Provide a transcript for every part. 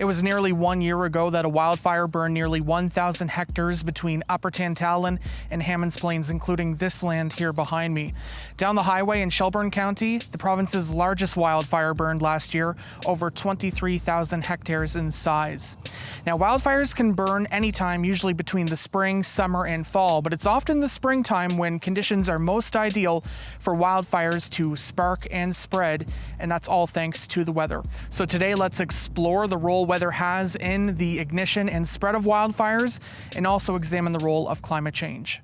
It was nearly 1 year ago that a wildfire burned nearly 1,000 hectares between Upper Tantallon and Hammonds Plains, including this land here behind me. Down the highway in Shelburne County, the province's largest wildfire burned last year, over 23,000 hectares in size. Now, wildfires can burn anytime, usually between the spring, summer, and fall, but it's often the springtime when conditions are most ideal for wildfires to spark and spread, and that's all thanks to the weather. So today, let's explore the role weather has in the ignition and spread of wildfires, and also examine the role of climate change.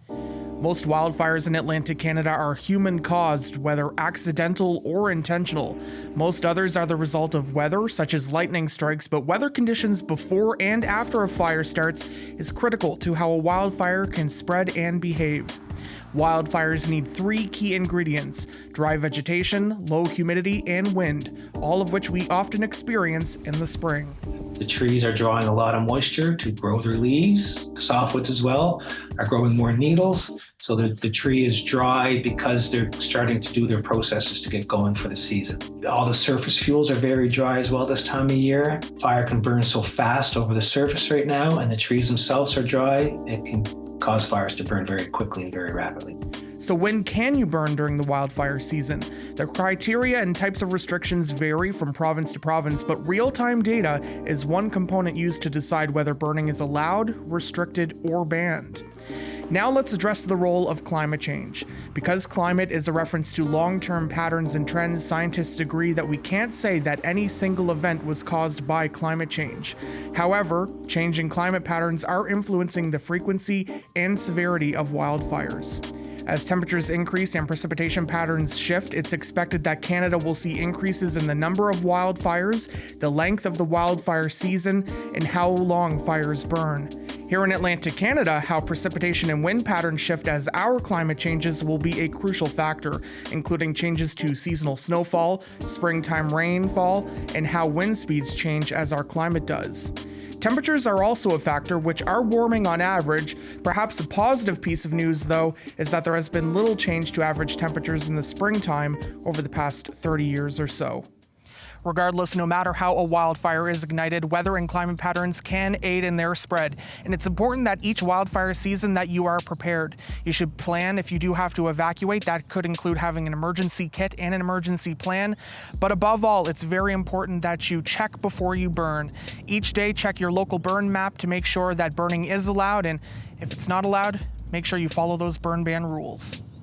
Most wildfires in Atlantic Canada are human-caused, whether accidental or intentional. Most others are the result of weather, such as lightning strikes, but weather conditions before and after a fire starts is critical to how a wildfire can spread and behave. Wildfires need 3 key ingredients: dry vegetation, low humidity, and wind, all of which we often experience in the spring. The trees are drawing a lot of moisture to grow their leaves. Softwoods as well are growing more needles. So the tree is dry because they're starting to do their processes to get going for the season. All the surface fuels are very dry as well this time of year. Fire can burn so fast over the surface right now, and the trees themselves are dry. It can cause fires to burn very quickly and very rapidly. So when can you burn during the wildfire season? The criteria and types of restrictions vary from province to province, but real-time data is one component used to decide whether burning is allowed, restricted, or banned. Now let's address the role of climate change. Because climate is a reference to long-term patterns and trends, scientists agree that we can't say that any single event was caused by climate change. However, changing climate patterns are influencing the frequency and severity of wildfires. As temperatures increase and precipitation patterns shift, it's expected that Canada will see increases in the number of wildfires, the length of the wildfire season, and how long fires burn. Here in Atlantic Canada, how precipitation and wind patterns shift as our climate changes will be a crucial factor, including changes to seasonal snowfall, springtime rainfall, and how wind speeds change as our climate does. Temperatures are also a factor, which are warming on average. Perhaps a positive piece of news, though, is that there has been little change to average temperatures in the springtime over the past 30 years or so. Regardless, no matter how a wildfire is ignited, weather and climate patterns can aid in their spread. And it's important that each wildfire season that you are prepared. You should plan if you do have to evacuate. That could include having an emergency kit and an emergency plan. But above all, it's very important that you check before you burn. Each day, check your local burn map to make sure that burning is allowed. And if it's not allowed, make sure you follow those burn ban rules.